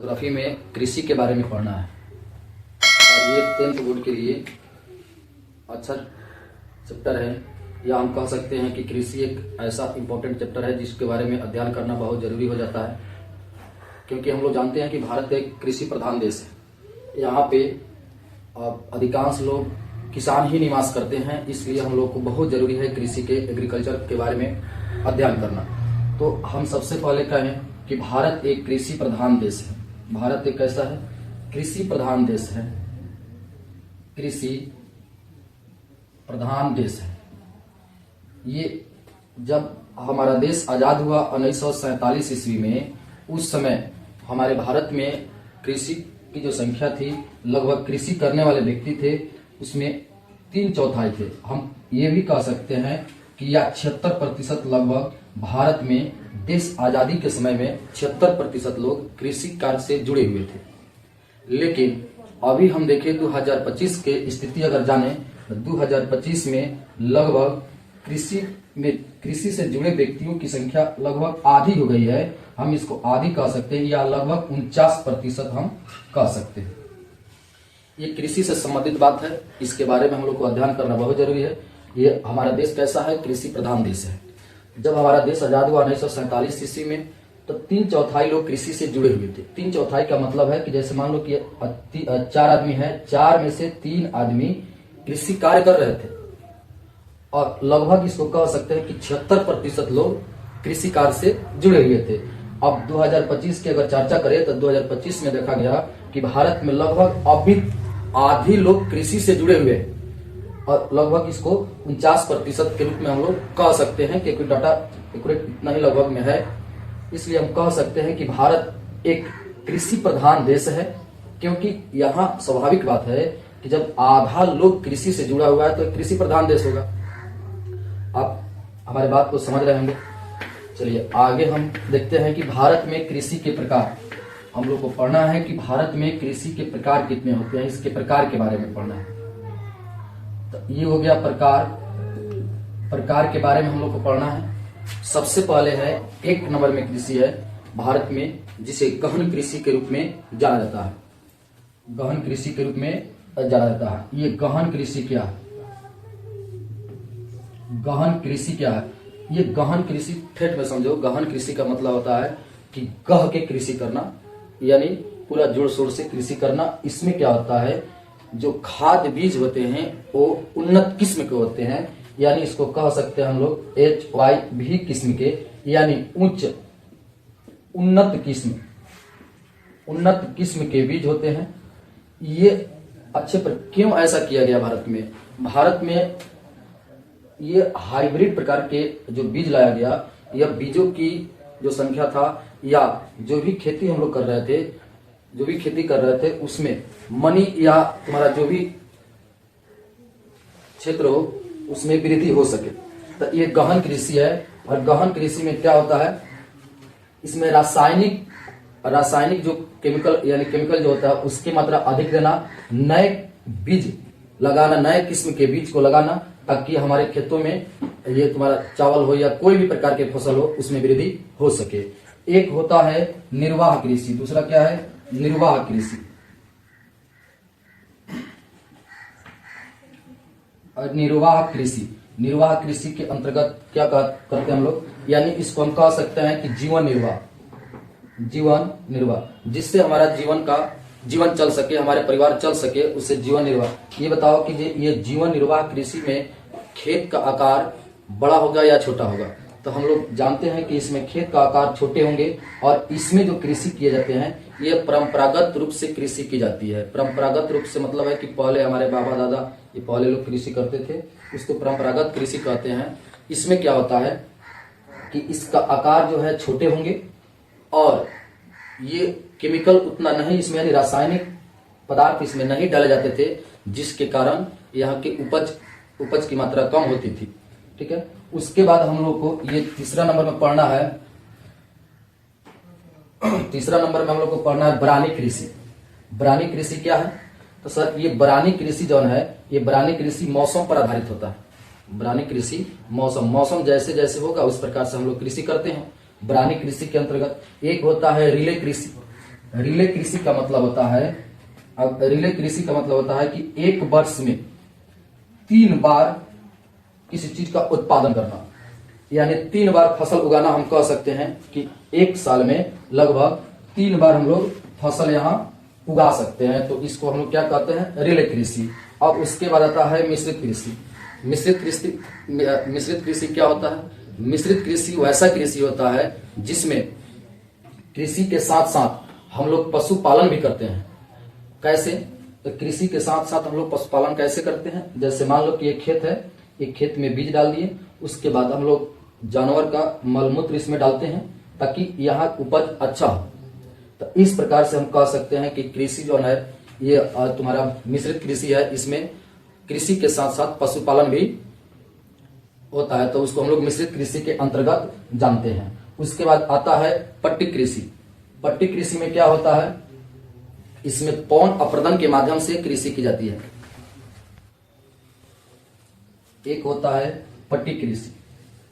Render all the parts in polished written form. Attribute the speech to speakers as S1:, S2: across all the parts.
S1: Geography में कृषि के बारे में पढ़ना है और ये 10th बोर्ड के लिए अच्छा चैप्टर है, या हम कह सकते हैं कि कृषि एक ऐसा इम्पोर्टेंट चैप्टर है जिसके बारे में अध्ययन करना बहुत जरूरी हो जाता है, क्योंकि हम लोग जानते हैं कि भारत एक कृषि प्रधान देश है। यहाँ पे अधिकांश लोग किसान ही निवास करते हैं, इसलिए हम लोग को बहुत जरूरी है कृषि के एग्रीकल्चर के बारे में अध्ययन करना। तो हम सबसे पहले कहें कि भारत एक कृषि प्रधान देश है। भारत एक कैसा है? कृषि प्रधान देश है। कृषि प्रधान देश है। ये जब हमारा देश आजाद हुआ 1947 ईस्वी में, उस समय हमारे भारत में कृषि की जो संख्या थी, लगभग कृषि करने वाले व्यक्ति थे उसमें 3/4 थे। हम ये भी कह सकते हैं कि या 76% लगभग भारत में देश आजादी के समय में 76% लोग कृषि कार्य से जुड़े हुए थे। लेकिन अभी हम देखें 2025 के स्थिति अगर जाने तो 2025 में लगभग कृषि से जुड़े व्यक्तियों की संख्या लगभग आधी हो गई है। हम इसको आधी कह सकते हैं, या लगभग 49% हम कह सकते हैं। ये कृषि से संबंधित बात है, इसके बारे में हम लोग को अध्ययन करना बहुत जरूरी है। ये हमारा देश कैसा है? कृषि प्रधान देश है। जब हमारा देश आजाद हुआ 1947 ईस्वी में, तो 3/4 लोग कृषि से जुड़े हुए थे। 3/4 का मतलब है कि जैसे मान लो कि 4 आदमी है, 4 में से 3 आदमी कृषि कार्य कर रहे थे, और लगभग इसको कह सकते हैं कि 76% लोग कृषि कार्य से जुड़े हुए थे। अब 2025 की अगर चर्चा करें तो 2025 में देखा गया कि भारत में लगभग अभी आधी लोग कृषि से जुड़े हुए हैं, और लगभग इसको 49% के रूप में हम लोग कह सकते हैं कि कोई डाटा एक्यूरेट इतना ही लगभग में है। इसलिए हम कह सकते हैं कि भारत एक कृषि प्रधान देश है, क्योंकि यहाँ स्वाभाविक बात है कि जब आधा लोग कृषि से जुड़ा हुआ है तो एक कृषि प्रधान देश होगा। आप हमारी बात को समझ रहे होंगे। चलिए आगे हम देखते हैं कि भारत में कृषि के प्रकार हम लोग को पढ़ना है कि भारत में कृषि के प्रकार कितने होते हैं, इसके प्रकार के बारे में पढ़ना है। तो ये हो गया प्रकार के बारे में हम लोग को पढ़ना है। सबसे पहले है 1 नंबर में कृषि है भारत में, जिसे गहन कृषि के रूप में जाना जाता है। गहन कृषि के रूप में जाना जाता है। ये गहन कृषि क्या है? गहन कृषि क्या है? ये गहन कृषि ठेठ में समझो। गहन कृषि का मतलब होता है कि गह के कृषि करना, यानी पूरा जोर शोर से कृषि करना। इसमें क्या होता है, जो खाद बीज होते हैं वो उन्नत किस्म के होते हैं, यानी इसको कह सकते हैं हम लोग HYV किस्म के, यानी उन्नत किस्म के बीज होते हैं। ये अच्छे पर क्यों ऐसा किया गया भारत में? भारत में ये हाइब्रिड प्रकार के जो बीज लाया गया, यह बीजों की जो संख्या था, या जो भी खेती हम लोग कर रहे थे, उसमें मनी या तुम्हारा जो भी क्षेत्र हो उसमें वृद्धि हो सके। तो ये गहन कृषि है। और गहन कृषि में क्या होता है, इसमें रासायनिक जो केमिकल जो होता है उसकी मात्रा अधिक देना, नए बीज लगाना, नए किस्म के बीज को लगाना, ताकि हमारे खेतों में ये तुम्हारा चावल हो या कोई भी प्रकार के फसल हो उसमें वृद्धि हो सके। एक होता है निर्वाह कृषि, दूसरा क्या है? निर्वाह कृषि। और निर्वाह कृषि के अंतर्गत क्या करते हैं हम लोग, यानी इसको हम कह सकते हैं कि जीवन निर्वाह, जिससे हमारा जीवन चल सके, हमारे परिवार चल सके, उससे जीवन निर्वाह। ये बताओ कि ये जीवन निर्वाह कृषि में खेत का आकार बड़ा होगा या छोटा होगा? तो हम लोग जानते हैं कि इसमें खेत का आकार छोटे होंगे, और इसमें जो कृषि किए जाते हैं ये परंपरागत रूप से कृषि की जाती है। परंपरागत रूप से मतलब है कि पहले हमारे बाबा दादा ये पहले लोग कृषि करते थे, उसको परंपरागत कृषि कहते हैं। इसमें क्या होता है कि इसका आकार जो है छोटे होंगे, और ये केमिकल उतना नहीं इसमें, यानी रासायनिक पदार्थ इसमें नहीं डाले जाते थे, जिसके कारण यहाँ की उपज की मात्रा कम होती थी। ठीक है। उसके बाद हम लोग को ये तीसरा नंबर में पढ़ना है। तीसरा नंबर में हम लोग को पढ़ना है बरानी कृषि। बरानी कृषि क्या है? तो सर ये बरानी कृषि जो है, ये बरानी कृषि मौसम पर आधारित होता है। बरानी कृषि मौसम जैसे जैसे होगा उस प्रकार से हम लोग कृषि करते हैं। बरानी कृषि के अंतर्गत एक होता है रिले कृषि। रिले कृषि का मतलब होता है, अब रिले कृषि का मतलब होता है कि एक वर्ष में 3 बार किसी चीज का उत्पादन करना, यानी 3 बार फसल उगाना। हम कह सकते हैं कि एक साल में लगभग 3 बार हम लोग फसल यहाँ उगा सकते हैं, तो इसको हम लोग क्या कहते हैं, रिले कृषि। और उसके बाद आता है मिश्रित कृषि। मिश्रित कृषि क्या होता है? मिश्रित कृषि वैसा कृषि होता है जिसमें कृषि के साथ साथ हम लोग पशुपालन भी करते हैं। कैसे? तो कृषि के साथ साथ हम लोग पशुपालन कैसे करते हैं? जैसे मान लो कि एक खेत है, एक खेत में बीज डाल दिए, उसके बाद हम लोग जानवर का मलमूत्र इसमें डालते हैं ताकि यहाँ उपज अच्छा हो। तो इस प्रकार से हम कह सकते हैं कि कृषि जो है ये तुम्हारा मिश्रित कृषि है, इसमें कृषि के साथ साथ पशुपालन भी होता है, तो उसको हम लोग मिश्रित कृषि के अंतर्गत जानते हैं। उसके बाद आता है पट्टी कृषि। पट्टी कृषि में क्या होता है? इसमें पौन अप्रदन के माध्यम से कृषि की जाती है। एक होता है पट्टी कृषि।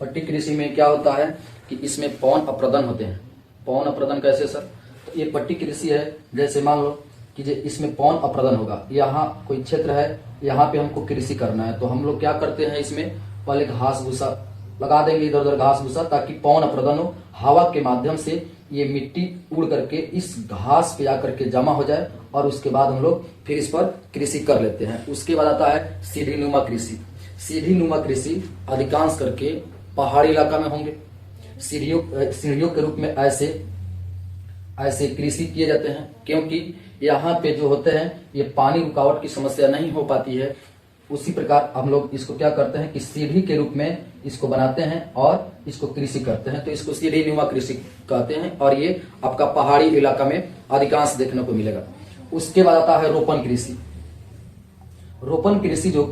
S1: पट्टी कृषि में क्या होता है कि इसमें पौन अप्रदन होते हैं। पौन अप्रदन कैसे सर? तो ये पट्टी कृषि है, जैसे मान लो कि इसमें पौन अप्रदन होगा, यहाँ कोई क्षेत्र है, यहाँ पे हमको कृषि करना है, तो हम लोग क्या करते हैं, इसमें पहले घास भूसा लगा देंगे, इधर उधर घास भूसा, ताकि पौन अप्रदन हो, हवा के माध्यम से ये मिट्टी उड़ करके इस घास पे आकर के जमा हो जाए, और उसके बाद हम लोग फिर इस पर कृषि कर लेते हैं। उसके बाद आता है सीढ़ी नुमा कृषि। सीढ़ी नुमा कृषि अधिकांश करके पहाड़ी इलाका में होंगे। सीढ़ियों के रूप में ऐसे कृषि किए जाते हैं, क्योंकि यहाँ पे जो होते हैं ये पानी रुकावट की समस्या नहीं हो पाती है। उसी प्रकार हम लोग इसको क्या करते हैं कि सीढ़ी के रूप में इसको बनाते हैं और इसको कृषि करते हैं, तो इसको सीढ़ी नुमा कृषि कहते हैं, और ये आपका पहाड़ी इलाका में अधिकांश देखने को मिलेगा। उसके बाद आता है रोपण कृषि। रोपण कृषि जो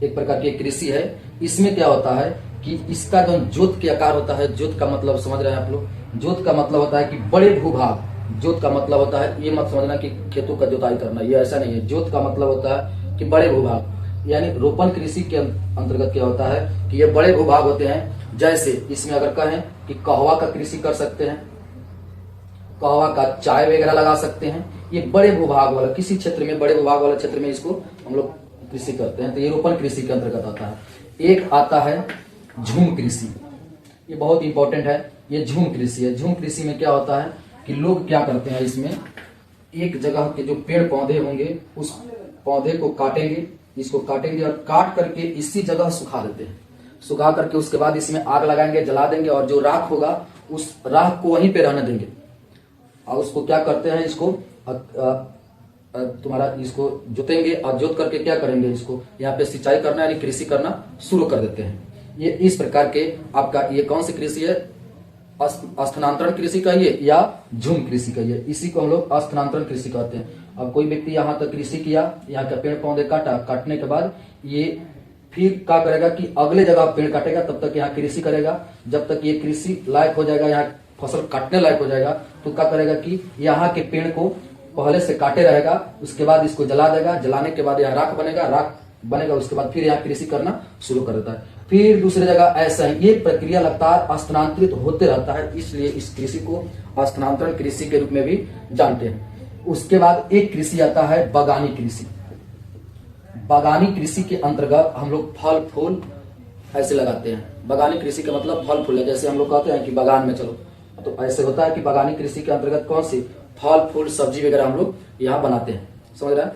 S1: एक प्रकार की कृषि है, इसमें क्या होता है कि इसका जो जोत के आकार होता है, जोत का मतलब समझ रहे हैं आप लोग, जोत का मतलब होता है कि बड़े भूभाग, जोत का मतलब होता है, ये मत समझना कि खेतों का जोताई करना, ये ऐसा नहीं है। जोत का मतलब होता है कि बड़े भूभाग, यानी रोपण कृषि के अंतर्गत क्या होता है कि ये बड़े भूभाग होते हैं। जैसे इसमें अगर कहें कि कहवा का कृषि कर सकते हैं, कहवा का चाय वगैरह लगा सकते हैं, ये बड़े भूभाग वाला, किसी क्षेत्र में बड़े भूभाग वाले क्षेत्र में इसको हम लोग कृषि करते हैं, तो ये रोपण कृषि के अंतर्गत आता है। एक आता है झूम कृषि, ये बहुत इंपॉर्टेंट है, ये झूम कृषि है। झूम कृषि में क्या होता है कि लोग क्या करते हैं, इसमें एक जगह के जो पेड़ पौधे होंगे उस पौधे को काटेंगे, इसको काटेंगे और काट करके इसी जगह सुखा देते हैं। सुखा करके उसके बाद इसमें आग लगाएंगे, जला देंगे, और जो राख होगा उस राख को वहीं पे रहने देंगे। और उसको क्या करते हैं, इसको तुम्हारा इसको जोतेंगे, और जोत करके क्या करेंगे, इसको यहाँ पे सिंचाई करना यानी कृषि करना शुरू कर देते हैं। ये इस प्रकार के आपका ये कौन सी कृषि है, स्थानांतरण कृषि कहिए या झूम कृषि कहिए, इसी को हम लोग स्थानांतरण कृषि कहते हैं। अब कोई व्यक्ति यहाँ तक कृषि किया, यहाँ का पेड़ पौधे काटा, काटने के बाद ये फिर क्या करेगा कि अगले जगह पेड़ काटेगा, तब तक यहाँ कृषि करेगा, जब तक ये कृषि लायक हो जाएगा, यहाँ फसल काटने लायक हो जाएगा, तो क्या करेगा कि यहाँ के पेड़ को पहले से काटे रहेगा, उसके बाद इसको जला देगा, जलाने के बाद यहाँ राख बनेगा, उसके बाद फिर यहाँ कृषि करना शुरू कर देता है। फिर दूसरी जगह ऐसा ही ये प्रक्रिया लगातार स्थानांतरित होते रहता है, इसलिए इस कृषि को स्थानांतरण कृषि के रूप में भी जानते हैं। उसके बाद एक कृषि आता है बागानी कृषि। बागानी कृषि के अंतर्गत हम लोग फल फूल ऐसे लगाते हैं। बागानी कृषि का मतलब फल फूल है, जैसे हम लोग कहते हैं कि बागान में चलो, तो ऐसे होता है कि बागानी कृषि के अंतर्गत कौन सी फल फूल सब्जी वगैरह हम लोग यहाँ बनाते हैं। समझ रहे हैं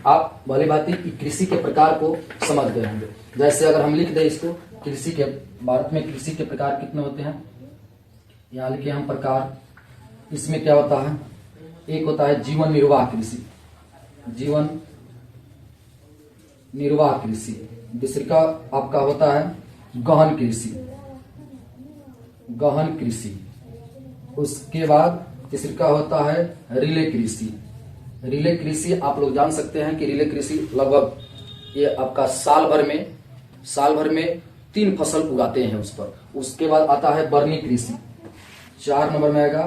S1: आप? भली भांति कृषि के प्रकार को समझ गए होंगे। जैसे अगर हम लिख दें इसको, कृषि के भारत में कृषि के प्रकार कितने होते हैं, यहाँ लिखे हम प्रकार। इसमें क्या होता है, एक होता है जीवन निर्वाह कृषि, जीवन निर्वाह कृषि। दूसरा आपका होता है गहन कृषि, गहन कृषि। उसके बाद तीसरा होता है रिले कृषि। रिले कृषि आप लोग जान सकते हैं कि रिले कृषि लगभग ये आपका साल भर में 3 फसल उगाते हैं उस पर। उसके बाद आता है बरनी कृषि, 4 नंबर में आएगा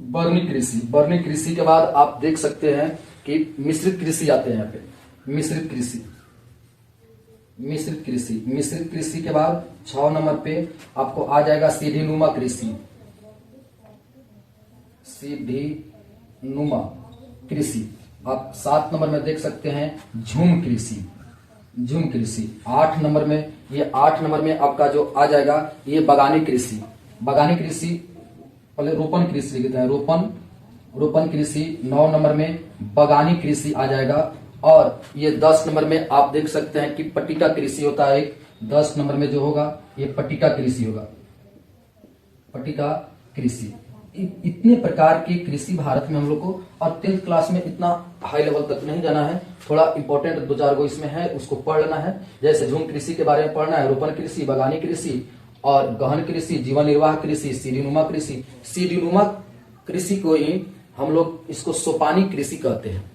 S1: बरनी कृषि। बरनी कृषि के बाद आप देख सकते हैं कि मिश्रित कृषि आते हैं यहाँ पे, मिश्रित कृषि के बाद 6 नंबर पे आपको आ जाएगा सीढ़ी नुमा कृषि। सीढ़ी नुमा कृषि। आप 7 नंबर में देख सकते हैं झूम कृषि, झूम कृषि। 8 नंबर में, ये 8 नंबर में आपका जो आ जाएगा ये बगानी कृषि। बगानी कृषि, पहले रोपण कृषि लिखते हैं, रोपण कृषि। 9 नंबर में बगानी कृषि आ जाएगा। और ये 10 नंबर में आप देख सकते हैं कि पट्टिका कृषि होता है एक। 10 नंबर में जो होगा ये पट्टिका कृषि होगा, पट्टिका कृषि। इतने प्रकार की कृषि भारत में हम लोग को, और 10th क्लास में इतना हाई लेवल तक नहीं जाना है, थोड़ा इंपॉर्टेंट 2-4 गो इसमें है, उसको पढ़ लेना है। जैसे झूम कृषि के बारे में पढ़ना है, रोपण कृषि, बगानी कृषि और गहन कृषि, जीवन निर्वाह कृषि, सीढ़ीनुमा कृषि। सीढ़ीनुमा कृषि को ही हम लोग इसको सोपानी कृषि कहते हैं।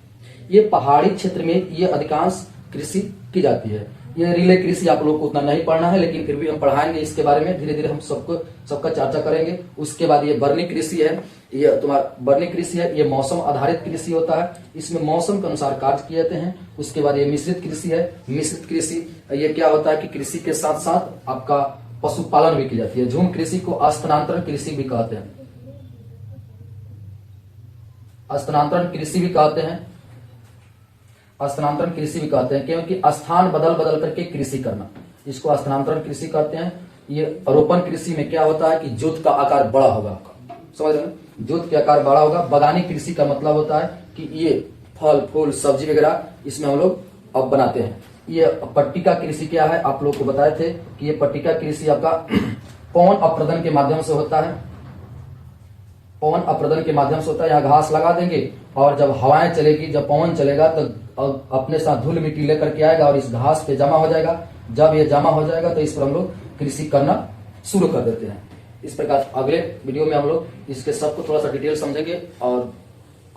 S1: ये पहाड़ी क्षेत्र में ये अधिकांश कृषि की जाती है। ये रिले कृषि आप लोग को उतना नहीं पढ़ना है, लेकिन फिर भी हम पढ़ाएंगे इसके बारे में, धीरे धीरे हम सबका चर्चा करेंगे। उसके बाद ये बरनी कृषि है, ये तुम्हारा बरनी कृषि है, ये मौसम आधारित कृषि होता है, इसमें मौसम के अनुसार कार्य किए जाते हैं। उसके बाद ये मिश्रित कृषि है। मिश्रित कृषि ये क्या होता है कि कृषि के साथ साथ आपका पशुपालन भी की जाती है। झूम कृषि को स्थानांतरण कृषि भी कहते हैं, स्थानांतरण कृषि भी कहते हैं, स्थानांतरण कृषि भी कहते हैं, क्योंकि स्थान बदल बदल करके कृषि करना, इसको स्थानांतरण कृषि कहते हैं। ये रोपण कृषि में क्या होता है कि जोत का आकार बड़ा होगा आपका, समझ रहे हैं, जोत का आकार बड़ा होगा। बगानी कृषि का मतलब होता है कि ये फल फूल सब्जी वगैरह इसमें हम लोग अब बनाते हैं। ये पट्टिका कृषि क्या है, आप लोग को बताए थे कि ये पट्टिका कृषि आपका पवन अप्रदन के माध्यम से होता है, पवन अप्रदन के माध्यम से होता है। यहाँ घास लगा देंगे और जब हवाएं चलेगी, जब पवन चलेगा तो अपने साथ धूल मिट्टी लेकर के आएगा और इस घास पे जमा हो जाएगा। जब ये जमा हो जाएगा तो इस पर हम लोग कृषि करना शुरू कर देते हैं। इस प्रकार अगले वीडियो में हम लोग इसके सबको थोड़ा सा डिटेल समझेंगे और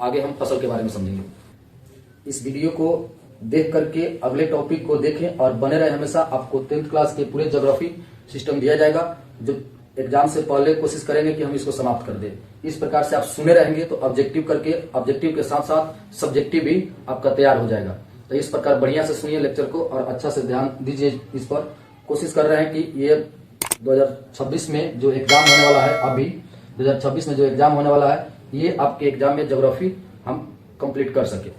S1: आगे हम फसल के बारे में समझेंगे। इस वीडियो को देख करके अगले टॉपिक को देखें और बने रहे हमेशा। आपको 10th क्लास के पूरे ज्योग्राफी सिस्टम दिया जाएगा, जो एग्जाम से पहले कोशिश करेंगे कि हम इसको समाप्त कर दें। इस प्रकार से आप सुने रहेंगे तो ऑब्जेक्टिव करके, ऑब्जेक्टिव के साथ साथ सब्जेक्टिव भी आपका तैयार हो जाएगा। तो इस प्रकार बढ़िया से सुनिए लेक्चर को और अच्छा से ध्यान दीजिए इस पर। कोशिश कर रहे हैं कि ये 2026 में जो एग्जाम होने वाला है, अभी 2026 में जो एग्जाम होने वाला है, ये आपके एग्जाम में ज्योग्राफी हम कंप्लीट कर सके।